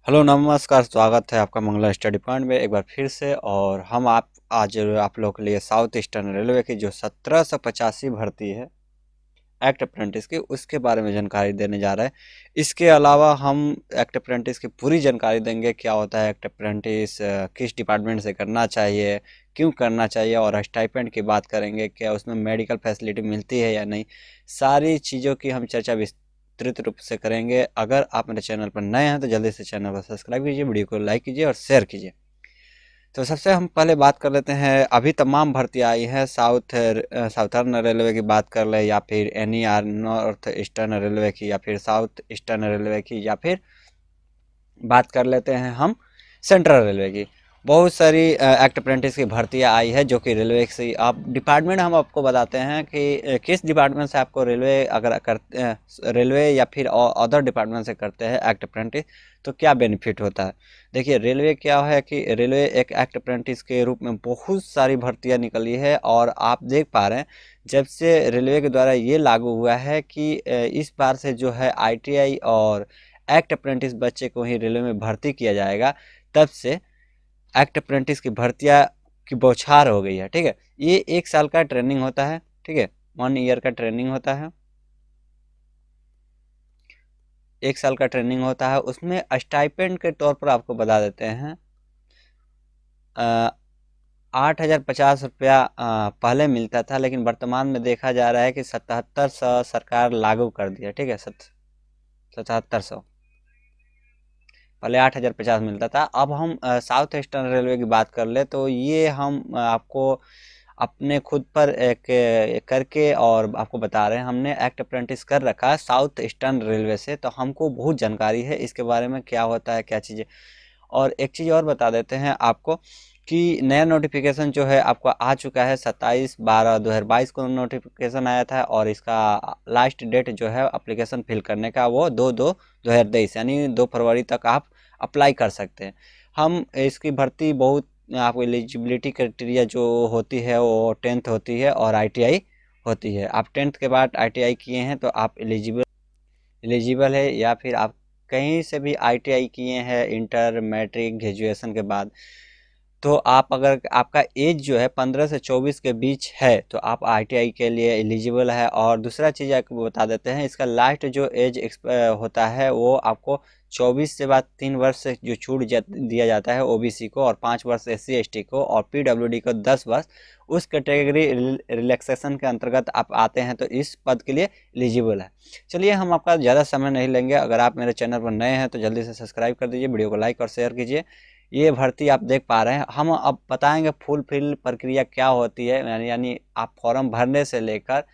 Hello नमस्कार, स्वागत है आपका मंगला स्टडी पॉइंट में एक बार फिर से। और हम आप आज आप लोगों के लिए साउथ ईस्टर्न रेलवे की जो 1785 भर्ती है एक्ट अप्रेंटिस की, उसके बारे में जानकारी देने जा रहे हैं। इसके अलावा हम एक्ट अप्रेंटिस की पूरी जानकारी देंगे, क्या होता है एक्ट अप्रेंटिस, किस डिपार्टमेंट से करना चाहिए, क्यों करना चाहिए, और स्टाइपेंड की बात करेंगे, क्या उसमें मेडिकल फैसिलिटी मिलती है या नहीं। सारी चीज़ों की हम चर्चा विस्तृत रूप से करेंगे। अगर आप मेरे चैनल पर नए हैं तो जल्दी से चैनल को सब्सक्राइब कीजिए, वीडियो को लाइक कीजिए और शेयर कीजिए। तो सबसे हम पहले बात कर लेते हैं, अभी तमाम भर्ती आई है। साउथर्न रेलवे की बात कर ले, या फिर NER नॉर्थ ईस्टर्न रेलवे की, या फिर साउथ ईस्टर्न रेलवे की, या फिर बात कर लेते हैं हम सेंट्रल रेलवे की। बहुत सारी एक्ट अप्रेंटिस की भर्तियां आई है जो कि रेलवे से। आप डिपार्टमेंट हम आपको बताते हैं कि किस डिपार्टमेंट से आपको रेलवे अगर करते रेलवे या फिर अदर डिपार्टमेंट से करते हैं एक्ट अप्रेंटिस, तो क्या बेनिफिट होता है। देखिए, रेलवे क्या है कि रेलवे एक एक्ट अप्रेंटिस के रूप में बहुत सारी भर्तियां निकली है। और आप देख पा रहे हैं, जब से रेलवे के द्वारा ये लागू हुआ है कि इस बार से जो है ITI और एक्ट अप्रेंटिस बच्चे को ही रेलवे में भर्ती किया जाएगा, तब से एक्ट अप्रेंटिस की भर्तियां की बौछार हो गई है। ठीक है, ये 1 साल का ट्रेनिंग होता है। ठीक है, 1 ईयर का ट्रेनिंग होता है। 1 साल का ट्रेनिंग होता है, उसमें स्टाइपेंड के तौर पर आपको बता देते हैं 8,050 रुपया पहले मिलता था, लेकिन वर्तमान में देखा जा रहा है कि 7700 सरकार लागू कर दिया। ठीक है, 7700। पहले 8,050 मिलता था। अब हम साउथ ईस्टर्न रेलवे की बात कर ले, तो ये हम आपको अपने खुद पर एक करके और आपको बता रहे हैं। हमने एक्ट अप्रेंटिस कर रखा है साउथ ईस्टर्न रेलवे से, तो हमको बहुत जानकारी है इसके बारे में, क्या होता है क्या चीज़ें। और एक चीज़ और बता देते हैं आपको कि नया नोटिफिकेशन जो है आपको आ चुका है। 27/12/2022 को नोटिफिकेशन आया था, और इसका लास्ट डेट जो है एप्लीकेशन फिल करने का वो 2/2/2023, यानी 2 फरवरी तक आप अप्लाई कर सकते हैं। हम इसकी भर्ती बहुत, आपको एलिजिबिलिटी क्राइटेरिया जो होती है वो 10th होती है और ITI होती है। आप 10th के बाद ITI किए हैं तो आप एलिजिबल है, या फिर आप कहीं से भी ITI किए हैं इंटर मैट्रिक ग्रेजुएशन के बाद, तो आप अगर आपका एज जो है 15 से 24 के बीच है तो आप ITI के लिए एलिजिबल है। और दूसरा चीज़ आपको बता देते हैं, इसका लास्ट जो एज होता है वो आपको 24 से बाद 3 वर्ष से जो दिया जाता है OBC को, और 5 वर्ष SC ST को, और PWD को 10 वर्ष। उस कैटेगरी रिलैक्सेशन के अंतर्गत आप आते हैं तो इस पद के लिए एलिजिबल है। चलिए, हम आपका ज़्यादा समय नहीं लेंगे। अगर आप मेरे चैनल पर नए हैं तो जल्दी से सब्सक्राइब कर दीजिए, वीडियो को लाइक और शेयर कीजिए। ये भर्ती आप देख पा रहे हैं, हम अब बताएंगे फुल फिल प्रक्रिया क्या होती है, यानी आप फॉर्म भरने से लेकर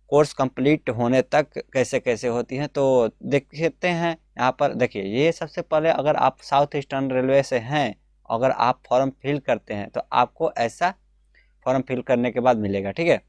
कोर्स कंप्लीट होने तक कैसे कैसे होती हैं। तो देखते हैं यहाँ पर। देखिए, ये सबसे पहले अगर आप साउथ ईस्टर्न रेलवे से हैं, अगर आप फॉर्म फिल करते हैं तो आपको ऐसा फॉर्म फिल करने के बाद मिलेगा। ठीक है,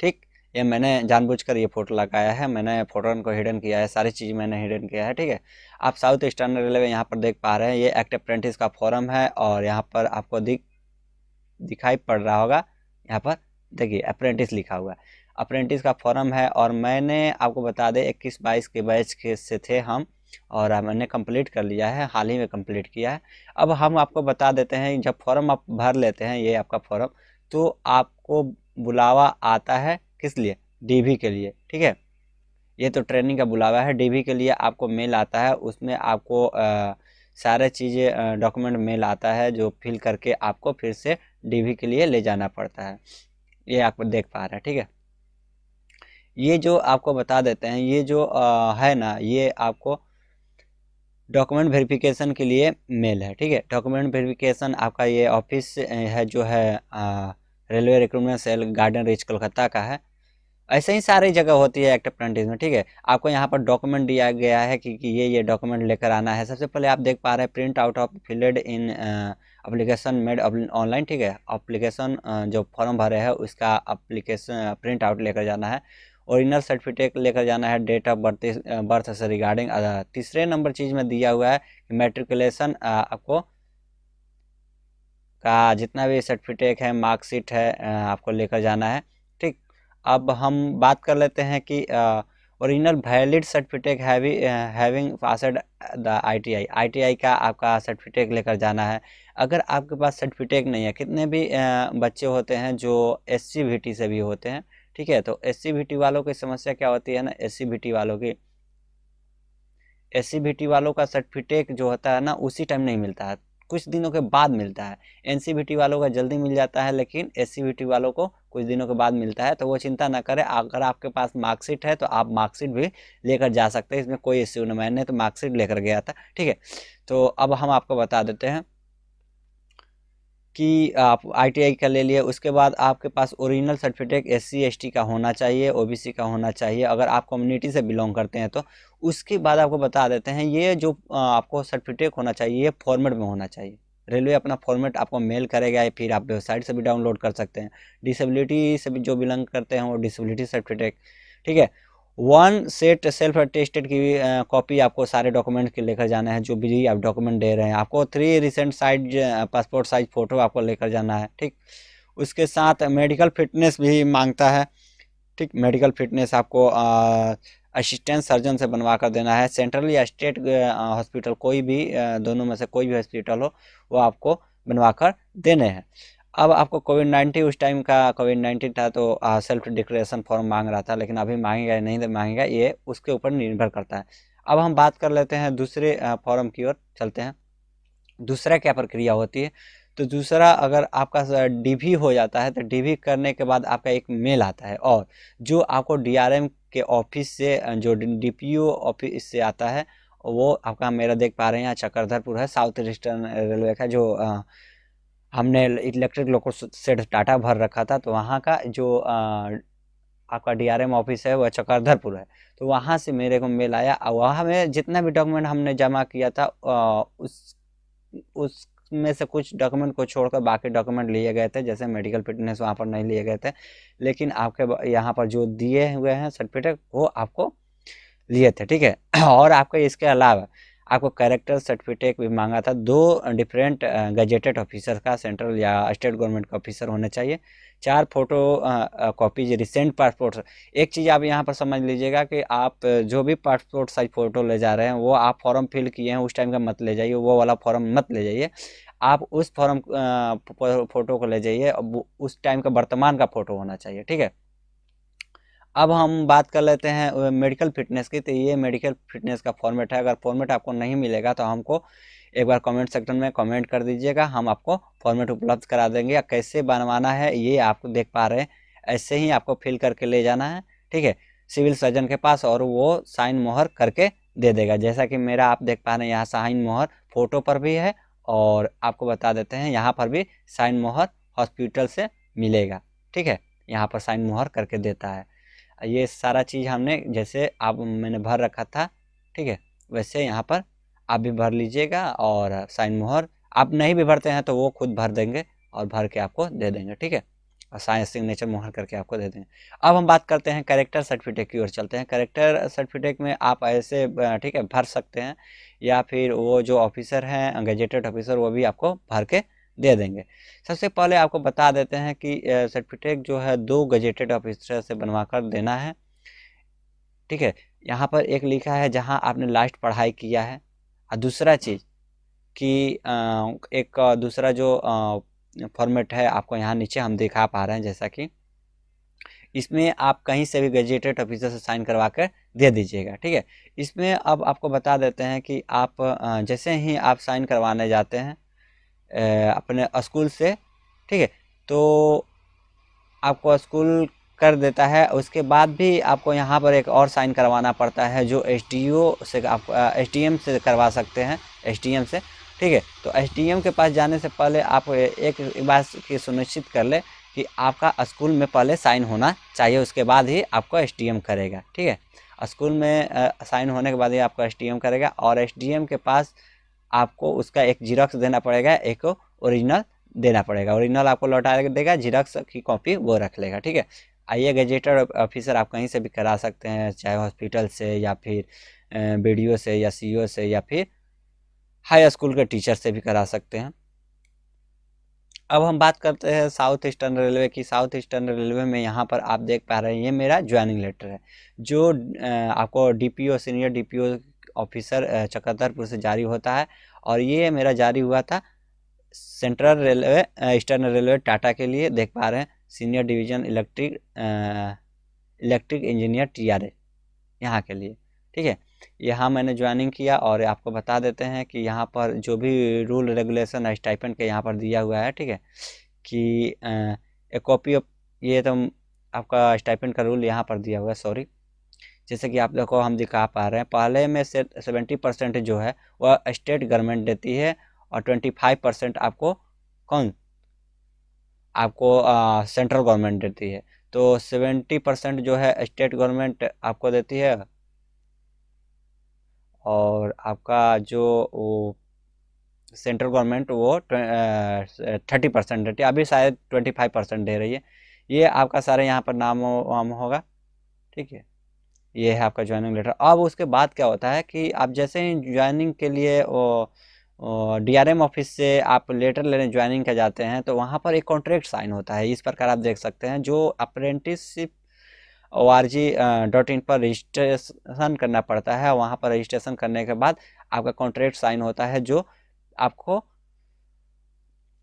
ठीक। ये मैंने जानबूझकर ये फोटो लगाया है, मैंने फोटो को हिडन किया है, सारी चीज़ मैंने हिडन किया है। ठीक है, आप साउथ ईस्टर्न रेलवे यहाँ पर देख पा रहे हैं, ये एक्ट अप्रेंटिस का फॉर्म है। और यहाँ पर आपको दिखाई पड़ रहा होगा, यहाँ पर देखिए अप्रेंटिस लिखा हुआ है। अप्रेंटिस का फॉर्म है, और मैंने आपको बता दें 21-22 के बैच के से थे हम, और मैंने कंप्लीट कर लिया है, हाल ही में कंप्लीट किया है। अब हम आपको बता देते हैं, जब फॉर्म आप भर लेते हैं, ये आपका फॉर्म, तो आपको बुलावा आता है किस लिए, DV के लिए। ठीक है, ये तो ट्रेनिंग का बुलावा है। DV के लिए आपको मेल आता है, उसमें आपको सारे चीज़ें डॉक्यूमेंट मेल आता है, जो फिल करके आपको फिर से DV के लिए ले जाना पड़ता है। ये आप देख पा रहे हैं। ठीक है, ये जो आपको बता देते हैं, ये जो है ना, ये आपको डॉक्यूमेंट वेरिफिकेशन के लिए मेल है। ठीक है, डॉक्यूमेंट वेरिफिकेशन आपका ये ऑफिस है जो है railway recruitment cell, Garden Reach, Kolkata का है। ऐसे ही सारी जगह होती है एक्ट अप्रेंटिस में। ठीक है, आपको यहाँ पर डॉक्यूमेंट दिया गया है कि ये डॉक्यूमेंट लेकर आना है। सबसे पहले आप देख पा रहे हैं, print out of filled in application made online. ठीक है, एप्लीकेशन जो फॉर्म भरे है उसका एप्लीकेशन प्रिंट आउट लेकर जाना है। ओरिजिनल सर्टिफिकेट लेकर जाना है, डेट ऑफ बर्थ से रिगार्डिंग। तीसरे नंबर चीज़ में दिया हुआ है कि मेट्रिकुलेशन आपको का जितना भी सर्टिफिकेट है, मार्कशीट है, आपको लेकर जाना है। ठीक, अब हम बात कर लेते हैं कि original valid certificate having passed the ITI, ITI का आपका सर्टिफिकेट लेकर जाना है। अगर आपके पास सर्टिफिकेट नहीं है, कितने भी बच्चे होते हैं जो SC/VT से भी होते हैं, ठीक है, तो SC/VT वालों की समस्या क्या होती है ना, SC/VT वालों का सर्टिफिकेट जो होता है ना उसी टाइम नहीं मिलता है, कुछ दिनों के बाद मिलता है। NC/VT वालों का जल्दी मिल जाता है, लेकिन SC/VT वालों को कुछ दिनों के बाद मिलता है। तो वो चिंता ना करें, अगर आपके पास मार्कशीट है तो आप मार्कशीट भी लेकर जा सकते हैं, इसमें कोई इश्यू नहीं। मैंने तो मार्कशीट लेकर गया था, ठीक है। तो अब हम आपको बता देते हैं कि आप ITI का ले लिए, उसके बाद आपके पास ओरिजिनल सर्टिफिकेट SC/ST का होना चाहिए, OBC का होना चाहिए, अगर आप कम्युनिटी से बिलोंग करते हैं तो। उसके बाद आपको बता देते हैं ये जो आपको सर्टिफिकेट होना चाहिए ये फॉर्मेट में होना चाहिए। रेलवे अपना फॉर्मेट आपको मेल करेगा या फिर आप वेबसाइट से भी डाउनलोड कर सकते हैं। डिसेबिलिटी से भी जो बिलोंग करते हैं वो डिसेबिलिटी सर्टिफिकेट, ठीक है। 1 सेट सेल्फ अटेस्टेड की कॉपी आपको सारे डॉक्यूमेंट के लेकर जाना है, जो भी आप डॉक्यूमेंट दे रहे हैं। आपको 3 recent size passport size photo आपको लेकर जाना है, ठीक। उसके साथ मेडिकल फिटनेस भी मांगता है, ठीक। मेडिकल फिटनेस आपको असिस्टेंट सर्जन से बनवा कर देना है। सेंट्रल या स्टेट हॉस्पिटल कोई भी दोनों में से कोई भी हॉस्पिटल हो वो आपको बनवा कर देने हैं। अब आपको कोविड-19 उस टाइम का कोविड-19 था तो सेल्फ डिक्लेरेशन फॉर्म मांग रहा था, लेकिन अभी मांगेगा या नहीं मांगेगा ये उसके ऊपर निर्भर करता है। अब हम बात कर लेते हैं दूसरे फॉर्म की ओर चलते हैं। दूसरा क्या प्रक्रिया होती है, तो दूसरा अगर आपका DV हो जाता है तो DV करने के बाद आपका एक मेल आता है, और जो आपको DRM के ऑफिस से जो DPO ऑफिस से आता है वो आपका, मेरा देख पा रहे हैं यहाँ चक्रधरपुर है, साउथ ईस्टर्न रेलवे का जो हमने इलेक्ट्रिक लोको शेड डाटा भर रखा था, तो वहाँ का जो आपका DRM ऑफिस है वह चक्रधरपुर है। तो वहाँ से मेरे को मेल आया, और वहाँ में जितना भी डॉक्यूमेंट हमने जमा किया था उसमें से कुछ डॉक्यूमेंट को छोड़कर बाकी डॉक्यूमेंट लिए गए थे, जैसे मेडिकल फिटनेस वहाँ पर नहीं लिए गए थे, लेकिन आपके यहाँ पर जो दिए हुए हैं सर्टिफिकेट वो आपको लिए थे, ठीक है। और आपको इसके अलावा आपको कैरेक्टर सर्टिफिकेट भी मांगा था। 2 डिफरेंट गजेटेड ऑफिसर का, सेंट्रल या स्टेट गवर्नमेंट का ऑफिसर होने चाहिए। 4 फोटो कॉपीज रिसेंट पासपोर्ट। एक चीज़ आप यहाँ पर समझ लीजिएगा कि आप जो भी पासपोर्ट साइज फ़ोटो ले जा रहे हैं वो आप फॉर्म फिल किए हैं उस टाइम का मत ले जाइए, वो वाला फॉर्म मत ले जाइए। आप उस फॉर्म फ़ोटो को ले जाइए, उस टाइम का वर्तमान का फ़ोटो होना चाहिए, ठीक है। अब हम बात कर लेते हैं मेडिकल फिटनेस की। तो ये मेडिकल फिटनेस का फॉर्मेट है। अगर फॉर्मेट आपको नहीं मिलेगा तो हमको एक बार कमेंट सेक्शन में कमेंट कर दीजिएगा, हम आपको फॉर्मेट उपलब्ध करा देंगे। या कैसे बनवाना है ये आप देख पा रहे हैं, ऐसे ही आपको फिल करके ले जाना है, ठीक है, सिविल सर्जन के पास, और वो साइन मोहर करके दे देगा। जैसा कि मेरा आप देख पा रहे हैं यहाँ साइन मोहर फ़ोटो पर भी है, और आपको बता देते हैं यहाँ पर भी साइन मोहर हॉस्पिटल से मिलेगा, ठीक है। यहाँ पर साइन मोहर करके देता है। ये सारा चीज़ हमने जैसे आप मैंने भर रखा था, ठीक है, वैसे यहाँ पर आप भी भर लीजिएगा, और साइन मोहर आप नहीं भी भरते हैं तो वो खुद भर देंगे और भर के आपको दे देंगे, ठीक है, और साइन सिग्नेचर मोहर करके आपको दे देंगे। अब हम बात करते हैं कैरेक्टर सर्टिफिकेट की ओर चलते हैं। कैरेक्टर सर्टिफिकेट में आप ऐसे ठीक है भर सकते हैं, या फिर वो जो ऑफिसर हैं गजेटेड ऑफिसर वो भी आपको भर के दे देंगे। सबसे पहले आपको बता देते हैं कि सर्टिफिकेट जो है 2 गजेटेड ऑफिसर से बनवा कर देना है, ठीक है। यहाँ पर एक लिखा है जहाँ आपने लास्ट पढ़ाई किया है, और दूसरा चीज़ कि एक दूसरा जो फॉर्मेट है आपको यहाँ नीचे हम दिखा पा रहे हैं, जैसा कि इसमें आप कहीं से भी गजेटेड ऑफिसर से साइन करवा कर दे दीजिएगा, ठीक है। इसमें अब आपको बता देते हैं कि आप जैसे ही आप साइन करवाने जाते हैं अपने स्कूल से, ठीक है, तो आपको स्कूल कर देता है। उसके बाद भी आपको यहाँ पर एक और साइन करवाना पड़ता है, जो SDO से आप SDM से करवा सकते हैं, SDM से, ठीक है। तो SDM के पास जाने से पहले आप एक बात की सुनिश्चित कर ले कि आपका स्कूल में पहले साइन होना चाहिए, उसके बाद ही आपको SDM करेगा, ठीक है। स्कूल में साइन होने के बाद ही आपको SDM करेगा, और SDM के पास आपको उसका एक जीरोक्स देना पड़ेगा, एक ओरिजिनल देना पड़ेगा। ओरिजिनल आपको लौटा देगा, जीरोक्स की कॉपी वो रख लेगा, ठीक है। आइए गजेटेड ऑफिसर आप कहीं से भी करा सकते हैं, चाहे हॉस्पिटल से या फिर BDO से या CO से या फिर हाई स्कूल के टीचर से भी करा सकते हैं। अब हम बात करते हैं साउथ ईस्टर्न रेलवे की। साउथ ईस्टर्न रेलवे में यहाँ पर आप देख पा रहे हैं, ये मेरा ज्वाइनिंग लेटर है जो आपको DPO senior DPO officer Chakradharpur से जारी होता है। और ये मेरा जारी हुआ था central railway eastern railway Tata के लिए, देख पा रहे हैं senior division electric engineer TRE यहाँ के लिए। ठीक है, यहाँ मैंने ज्वाइनिंग किया और आपको बता देते हैं कि यहाँ पर जो भी रूल रेगुलेशन स्टाइपेंड के यहाँ पर दिया हुआ है, ठीक है, कि एक कॉपी ऑफ ये तो आपका स्टाइपेंड का रूल यहाँ पर दिया हुआ है, सॉरी। जैसे कि आप देखो हम दिखा पा रहे हैं, पहले में से 70% जो है वह स्टेट गवर्नमेंट देती है और 25% आपको कौन आपको सेंट्रल गवर्नमेंट देती है। तो 70% जो है स्टेट गवर्नमेंट आपको देती है और आपका जो वो सेंट्रल गवर्नमेंट वो 30% देती है, अभी शायद 25% दे रही है। ये आपका सारे यहाँ पर नाम वाम होगा, ठीक है। ये है आपका ज्वाइनिंग लेटर। अब उसके बाद क्या होता है कि आप जैसे ही ज्वाइनिंग के लिए डीआरएम ऑफिस से आप लेटर लेने ज्वाइनिंग के जाते हैं तो वहाँ पर एक कॉन्ट्रैक्ट साइन होता है। इस प्रकार आप देख सकते हैं, जो अप्रेंटिसशिप org.in पर रजिस्ट्रेशन करना पड़ता है। वहाँ पर रजिस्ट्रेशन करने के बाद आपका कॉन्ट्रैक्ट साइन होता है, जो आपको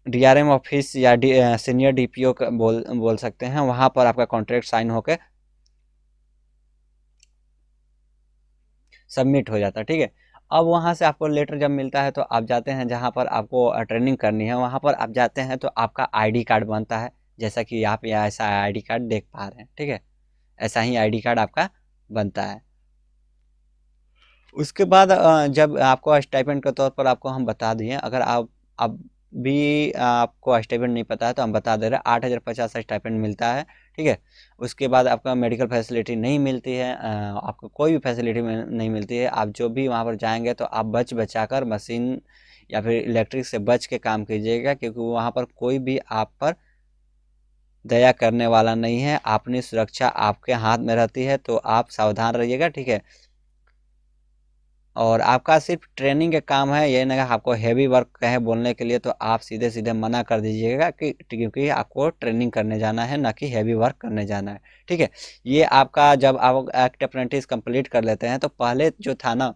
डीआरएम ऑफिस या सीनियर डीपीओ बोल सकते हैं, वहाँ पर आपका कॉन्ट्रैक्ट साइन होकर सबमिट हो जाता है। ठीक है, अब वहाँ से आपको लेटर जब मिलता है तो आप जाते हैं जहाँ पर आपको ट्रेनिंग करनी है, वहाँ पर आप जाते हैं तो आपका आईडी कार्ड बनता है, जैसा कि आप यहाँ ऐसा आईडी कार्ड देख पा रहे हैं। ठीक है, ऐसा ही आईडी कार्ड आपका बनता है। उसके बाद जब आपको स्टाइपेंड के तौर पर आपको हम बता दिए, अगर आप अब भी आपको स्टाइपेंड नहीं पता है तो हम बता दे रहे हैं, 8,050 स्टाइपेंड मिलता है। ठीक है, उसके बाद आपका मेडिकल फैसिलिटी नहीं मिलती है, आपको कोई भी फैसिलिटी नहीं मिलती है। आप जो भी वहाँ पर जाएंगे तो आप बचा कर मशीन या फिर इलेक्ट्रिक से बच के काम कीजिएगा, क्योंकि वहाँ पर कोई भी आप पर दया करने वाला नहीं है। अपनी सुरक्षा आपके हाथ में रहती है, तो आप सावधान रहिएगा। ठीक है, और आपका सिर्फ ट्रेनिंग का काम है, ये नहीं आपको हैवी वर्क कहे बोलने के लिए तो आप सीधे सीधे मना कर दीजिएगा कि क्योंकि आपको ट्रेनिंग करने जाना है, ना कि हैवी वर्क करने जाना है। ठीक है, ये आपका जब आप एक्ट अप्रेंटिस कंप्लीट कर लेते हैं तो पहले जो था ना,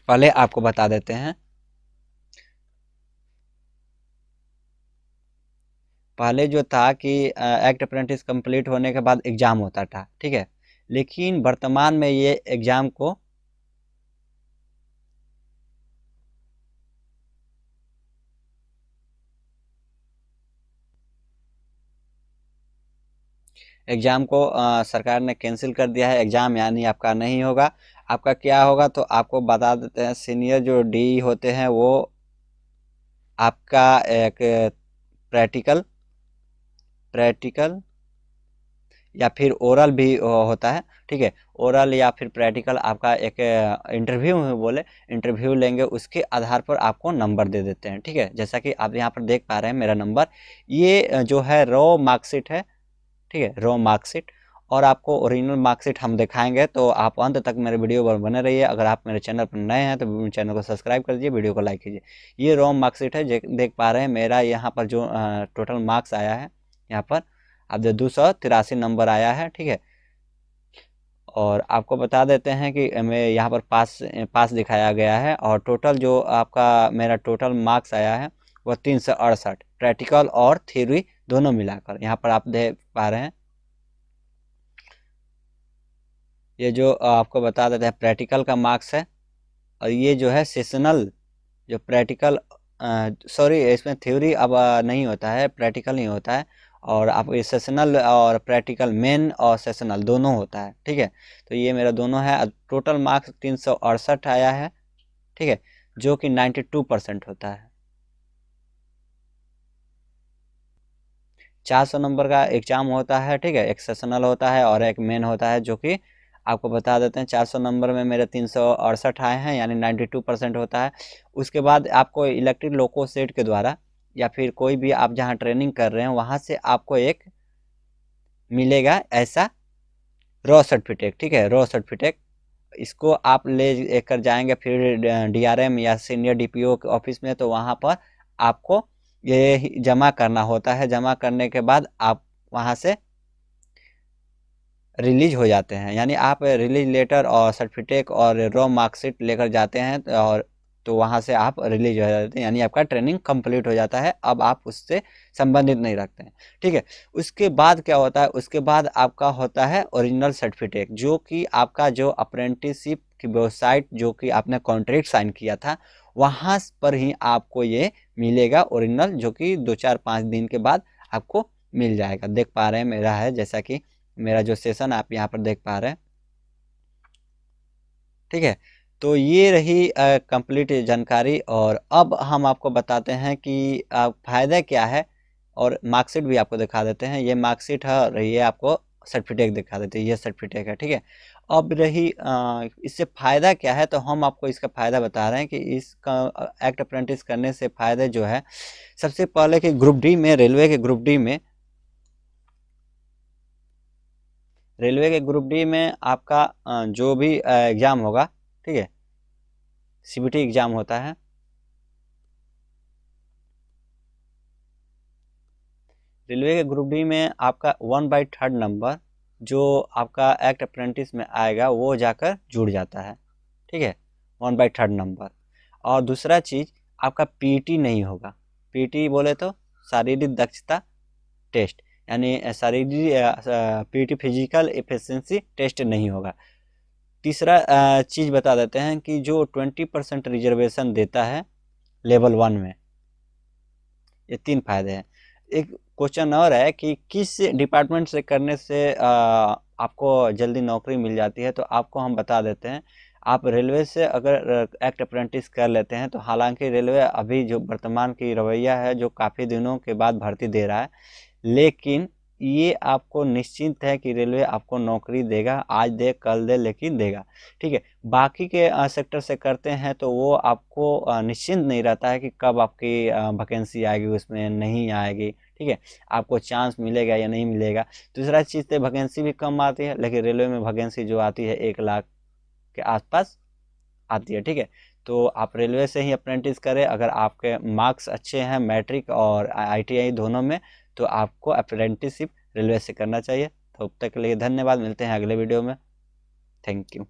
पहले आपको बता देते हैं, पहले जो था कि एक्ट अप्रेंटिस कंप्लीट होने के बाद एग्ज़ाम होता था। ठीक है, लेकिन वर्तमान में ये एग्ज़ाम को सरकार ने कैंसिल कर दिया है। एग्ज़ाम यानी आपका नहीं होगा। आपका क्या होगा तो आपको बता देते हैं, सीनियर जो डी होते हैं वो आपका एक प्रैक्टिकल प्रैक्टिकल या फिर ओरल भी होता है। ठीक है, ओरल या फिर प्रैक्टिकल आपका एक इंटरव्यू में बोले, इंटरव्यू लेंगे, उसके आधार पर आपको नंबर दे देते हैं। ठीक है, जैसा कि आप यहाँ पर देख पा रहे हैं मेरा नंबर, ये जो है रॉ मार्कशीट है। ठीक है, रॉ मार्कशीट, और आपको ओरिजिनल मार्कशीट हम दिखाएंगे, तो आप अंत तक मेरे वीडियो पर बने रहिए। अगर आप मेरे चैनल पर नए हैं तो चैनल को सब्सक्राइब कर दीजिए, वीडियो को लाइक कीजिए। ये रॉ मार्कशीट है, देख पा रहे हैं मेरा यहाँ पर जो टोटल मार्क्स आया है, यहाँ पर आप जो 283 नंबर आया है। ठीक है, और आपको बता देते हैं कि मैं यहाँ पर पास पास दिखाया गया है, और टोटल जो आपका मेरा टोटल मार्क्स आया है वो 368, प्रैक्टिकल और थ्योरी दोनों मिलाकर। यहाँ पर आप देख पा रहे हैं, ये जो आपको बता देते हैं प्रैक्टिकल का मार्क्स है, और ये जो है सेशनल जो प्रैक्टिकल, सॉरी इसमें थ्योरी अब नहीं होता है, प्रैक्टिकल नहीं होता है। और आप ये सेशनल और प्रैक्टिकल मेन और सेशनल दोनों होता है। ठीक है, तो ये मेरा दोनों है। टोटल मार्क्स 368 आया है। ठीक है, जो कि 92% होता है। 400 नंबर का एग्जाम होता है। ठीक है, एक सेशनल होता है और एक मेन होता है, जो कि आपको बता देते हैं 400 नंबर में मेरे 368 आए हैं, यानी 92% होता है। उसके बाद आपको इलेक्ट्रिक लोको सेट के द्वारा या फिर कोई भी आप जहां ट्रेनिंग कर रहे हैं वहां से आपको एक मिलेगा ऐसा रॉ सर्टिफिकेट। ठीक है, रॉ सर्टिफिकेट, इसको आप ले कर जाएंगे फिर डीआरएम या सीनियर डीपीओ के ऑफिस में, तो वहां पर आपको ये जमा करना होता है। जमा करने के बाद आप वहाँ से रिलीज हो जाते हैं, यानी आप रिलीज लेटर और सर्टिफिकेट और रॉ मार्कशीट लेकर जाते हैं, और तो वहाँ से आप रिलीज हो जाते हैं, यानी आपका ट्रेनिंग कंप्लीट हो जाता है। अब आप उससे संबंधित नहीं रखते हैं, ठीक है। उसके बाद क्या होता है, उसके बाद आपका होता है ओरिजिनल सर्टिफिकेट, जो कि आपका जो अप्रेंटिसशिप की वेबसाइट जो कि आपने कॉन्ट्रैक्ट साइन किया था वहाँ पर ही आपको ये मिलेगा ओरिजिनल, जो कि 2-4-5 दिन के बाद आपको मिल जाएगा। देख पा रहे हैं मेरा है, जैसा कि मेरा जो सेशन आप यहाँ पर देख पा रहे हैं, ठीक है। तो ये रही कंप्लीट जानकारी। और अब हम आपको बताते हैं कि फ़ायदा क्या है, और मार्कशीट भी आपको दिखा देते हैं। ये मार्कशीट है और ये आपको सर्टिफिकेट दिखा देते हैं, ये सर्टिफिकेट है, ठीक है। अब रही इससे फ़ायदा क्या है, तो हम आपको इसका फ़ायदा बता रहे हैं कि इसका एक्ट अप्रेंटिस करने से फ़ायदे जो है, सबसे पहले कि ग्रुप डी में, रेलवे के ग्रुप डी में आपका जो भी एग्ज़ाम होगा, ठीक है, सीबीटी एग्ज़ाम होता है। रेलवे के ग्रुप डी में आपका 1/3 नंबर जो आपका एक्ट अप्रेंटिस में आएगा वो जाकर जुड़ जाता है, ठीक है, 1/3 नंबर। और दूसरा चीज़, आपका पीटी नहीं होगा। पीटी बोले तो शारीरिक दक्षता टेस्ट, यानी शारीरिक पीटी फिजिकल एफिशिएंसी टेस्ट नहीं होगा। तीसरा चीज़ बता देते हैं कि जो 20% रिजर्वेशन देता है लेवल 1 में। ये 3 फायदे हैं। एक क्वेश्चन और है कि किस डिपार्टमेंट से करने से आपको जल्दी नौकरी मिल जाती है, तो आपको हम बता देते हैं। आप रेलवे से अगर एक्ट अप्रेंटिस कर लेते हैं, तो हालांकि रेलवे अभी जो वर्तमान की रवैया है, जो काफ़ी दिनों के बाद भर्ती दे रहा है, लेकिन ये आपको निश्चिंत है कि रेलवे आपको नौकरी देगा, आज दे कल दे, लेकिन देगा, ठीक है। बाकी के सेक्टर से करते हैं तो वो आपको निश्चिंत नहीं रहता है कि कब आपकी वैकेंसी आएगी, उसमें नहीं आएगी, ठीक है, आपको चांस मिलेगा या नहीं मिलेगा। दूसरा चीज़ तो वैकेंसी भी कम आती है, लेकिन रेलवे में वैकेंसी जो आती है 1 लाख के आसपास आती है, ठीक है। तो आप रेलवे से ही अप्रेंटिस करें। अगर आपके मार्क्स अच्छे हैं मैट्रिक और आईटीआई दोनों में, तो आपको अप्रेंटिसशिप रेलवे से करना चाहिए। तो अब तक के लिए धन्यवाद, मिलते हैं अगले वीडियो में। Thank you.